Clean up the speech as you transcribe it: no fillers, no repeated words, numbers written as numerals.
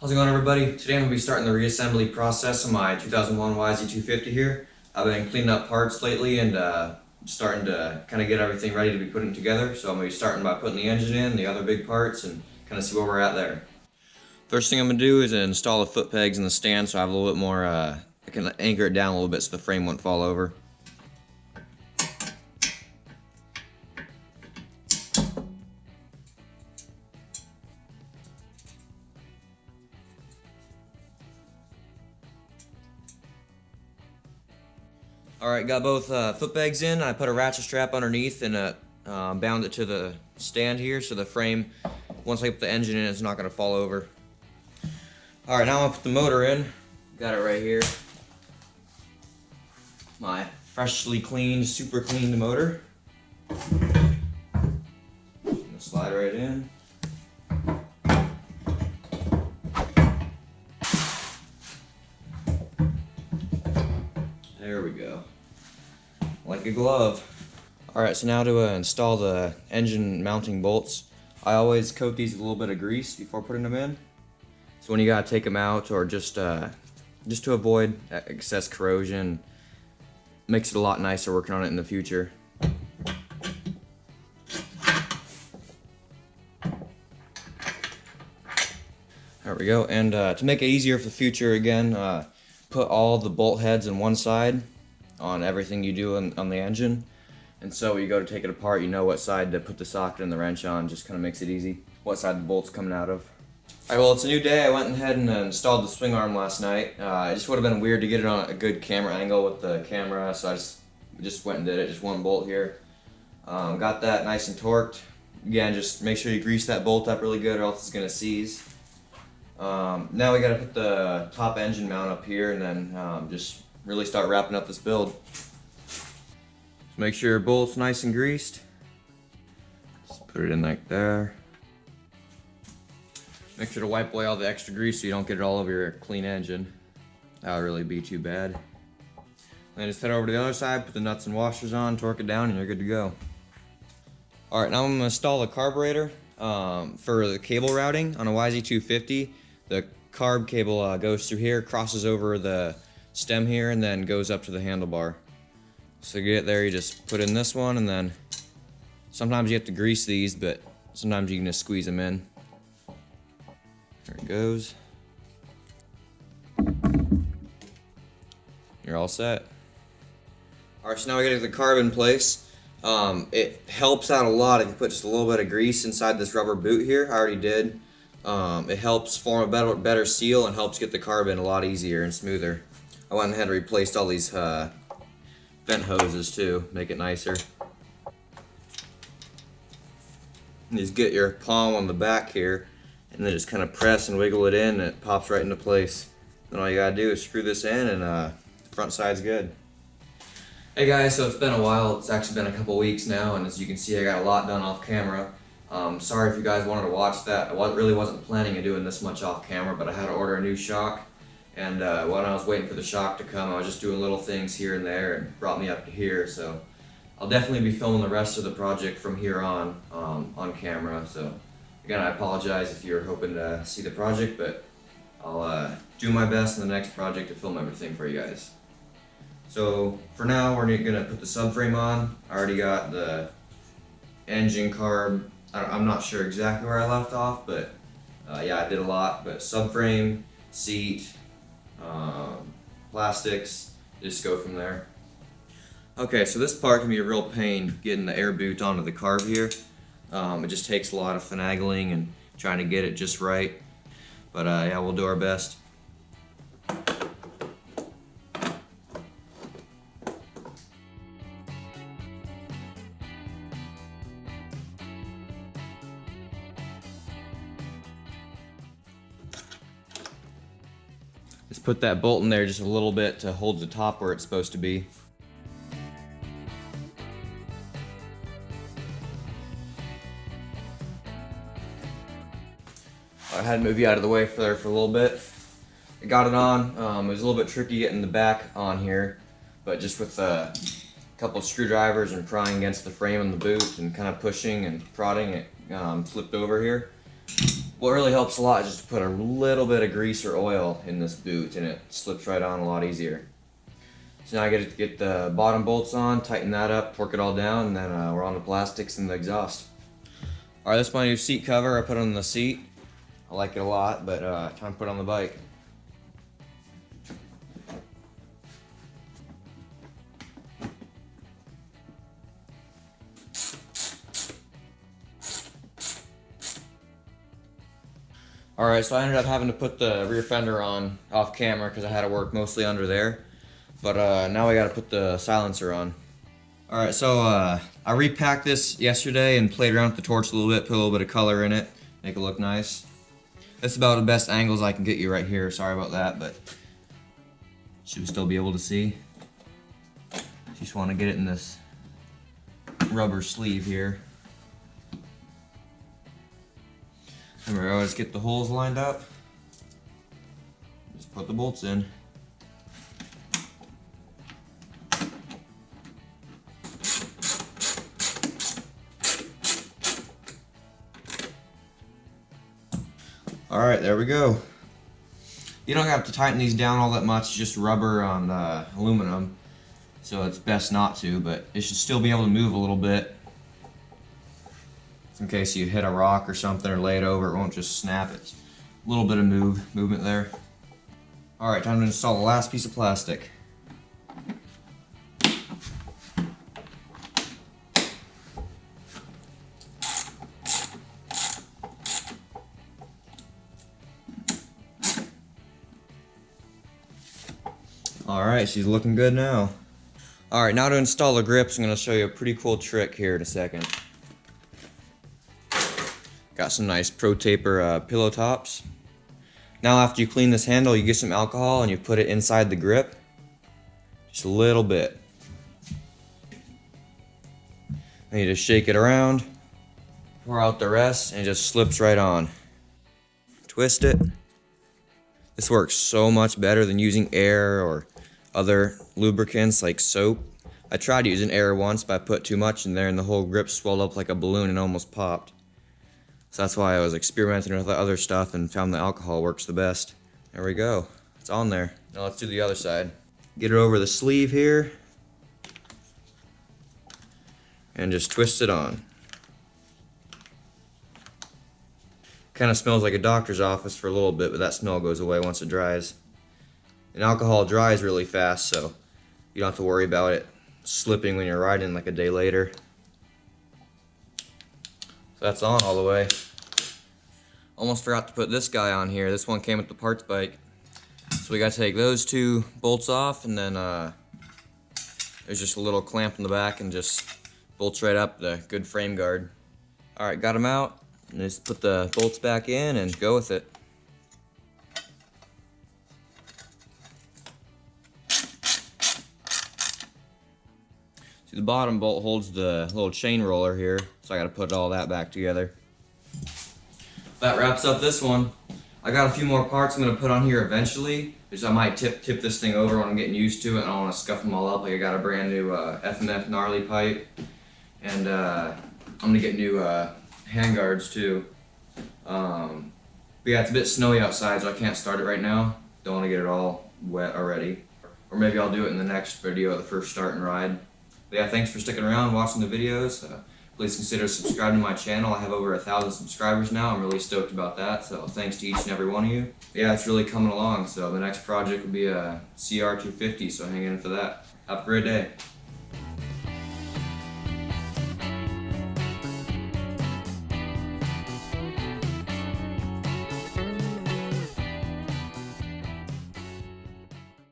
How's it going, everybody? Today I'm going to be starting the reassembly process on my 2001 YZ250 here. I've been cleaning up parts lately and starting to kind of get everything ready to be putting together. So I'm going to be starting by putting the engine in, the other big parts, and kind of see where we're at there. First thing I'm going to do is install the foot pegs in the stand so I have a little bit more, I can anchor it down a little bit so the frame won't fall over. Alright, got both foot pegs in. I put a ratchet strap underneath and bound it to the stand here so the frame, once I put the engine in, it's not going to fall over. Alright, now I'm going to put the motor in. Got it right here. My freshly cleaned, super cleaned motor. Slide right in. There we go. Like a glove. Alright, so now to install the engine mounting bolts. I always coat these with a little bit of grease before putting them in. So when you gotta take them out, or just to avoid excess corrosion, makes it a lot nicer working on it in the future. There we go. And to make it easier for the future, again, put all the bolt heads on one side on everything you do on the engine. And so when you go to take it apart, you know what side to put the socket and the wrench on. Just kind of makes it easy. What side the bolt's coming out of. Alright, well, it's a new day. I went ahead and installed the swing arm last night. It just would have been weird to get it on a good camera angle with the camera, so I just went and did it. Just one bolt here. Got that nice and torqued. Again, just make sure you grease that bolt up really good or else it's going to seize. Now we got to put the top engine mount up here and then just really start wrapping up this build. Just make sure your bolt's nice and greased. Just put it in like there. Make sure to wipe away all the extra grease so you don't get it all over your clean engine. That would really be too bad. Then just head over to the other side, put the nuts and washers on, torque it down, and you're good to go. Alright, now I'm going to install the carburetor for the cable routing on a YZ250. The carb cable goes through here, crosses over the stem here, and then goes up to the handlebar. So to get there, you just put in this one, and then sometimes you have to grease these, but sometimes you can just squeeze them in. There it goes. You're all set. Alright, so now we got the carb in place. It helps out a lot if you put just a little bit of grease inside this rubber boot here. I already did. It helps form a better seal and helps get the carb in a lot easier and smoother. I went ahead and replaced all these vent hoses too, make it nicer. And just get your palm on the back here and then just kind of press and wiggle it in and it pops right into place. Then all you gotta do is screw this in and the front side's good. Hey guys, so it's been a while. It's actually been a couple weeks now, and as you can see I got a lot done off camera. Sorry if you guys wanted to watch that. I really wasn't planning on doing this much off camera, but I had to order a new shock. And when I was waiting for the shock to come, I was just doing little things here and there and brought me up to here. So I'll definitely be filming the rest of the project from here on camera. So again, I apologize if you're hoping to see the project, but I'll do my best in the next project to film everything for you guys. So for now, we're going to put the subframe on. I already got the engine carb. I'm not sure exactly where I left off, but yeah, I did a lot. But subframe, seat, plastics, just go from there. Okay, so this part can be a real pain getting the air boot onto the carb here. It just takes a lot of finagling and trying to get it just right. But yeah, we'll do our best. Just put that bolt in there just a little bit to hold the top where it's supposed to be. I had to move you out of the way for a little bit. I got it on. It was a little bit tricky getting the back on here, but just with a couple of screwdrivers and prying against the frame on the boot and kind of pushing and prodding, it flipped over here. What really helps a lot is just to put a little bit of grease or oil in this boot and it slips right on a lot easier. So now I get to get the bottom bolts on, tighten that up, torque it all down, and then we're on the plastics and the exhaust. Alright, this is my new seat cover. I put it on the seat. I like it a lot, but time to put it on the bike. Alright, so I ended up having to put the rear fender on off camera because I had to work mostly under there. But now I gotta put the silencer on. Alright, so I repacked this yesterday and played around with the torch a little bit, put a little bit of color in it, make it look nice. That's about the best angles I can get you right here, sorry about that, but should still be able to see. Just want to get it in this rubber sleeve here. Remember, I always get the holes lined up. Just put the bolts in. Alright, there we go. You don't have to tighten these down all that much, just rubber on aluminum. So it's best not to, but it should still be able to move a little bit. In case you hit a rock or something or lay it over, it won't just snap. It's a little bit of movement there. Alright, time to install the last piece of plastic. Alright, she's looking good now. Alright, now to install the grips, I'm going to show you a pretty cool trick here in a second. Got some nice Pro Taper pillow tops. Now after you clean this handle, you get some alcohol and you put it inside the grip. Just a little bit. Then you just shake it around, pour out the rest, and it just slips right on. Twist it. This works so much better than using air or other lubricants like soap. I tried using air once, but I put too much in there and the whole grip swelled up like a balloon and almost popped. So that's why I was experimenting with the other stuff and found the alcohol works the best. There we go. It's on there. Now let's do the other side. Get it over the sleeve here and just twist it on. Kind of smells like a doctor's office for a little bit, but that smell goes away once it dries. And alcohol dries really fast, so you don't have to worry about it slipping when you're riding like a day later. So that's on all the way. Almost forgot to put this guy on here. This one came with the parts bike. So we gotta take those two bolts off, and then there's just a little clamp in the back and just bolts right up the good frame guard. Alright, got them out. And just put the bolts back in and go with it. See, the bottom bolt holds the little chain roller here, so I gotta put all that back together. That wraps up this one. I got a few more parts I'm gonna put on here eventually, because I might tip this thing over when I'm getting used to it, and I don't want to scuff them all up. Like I got a brand new FMF gnarly pipe, and I'm gonna get new handguards too. But yeah, it's a bit snowy outside, so I can't start it right now. Don't want to get it all wet already. Or maybe I'll do it in the next video, the first start and ride. But yeah, thanks for sticking around and watching the videos. Please consider subscribing to my channel. I have over 1,000 subscribers now. I'm really stoked about that, so thanks to each and every one of you. But yeah, it's really coming along, so the next project will be a YZ250, so hang in for that. Have a great day.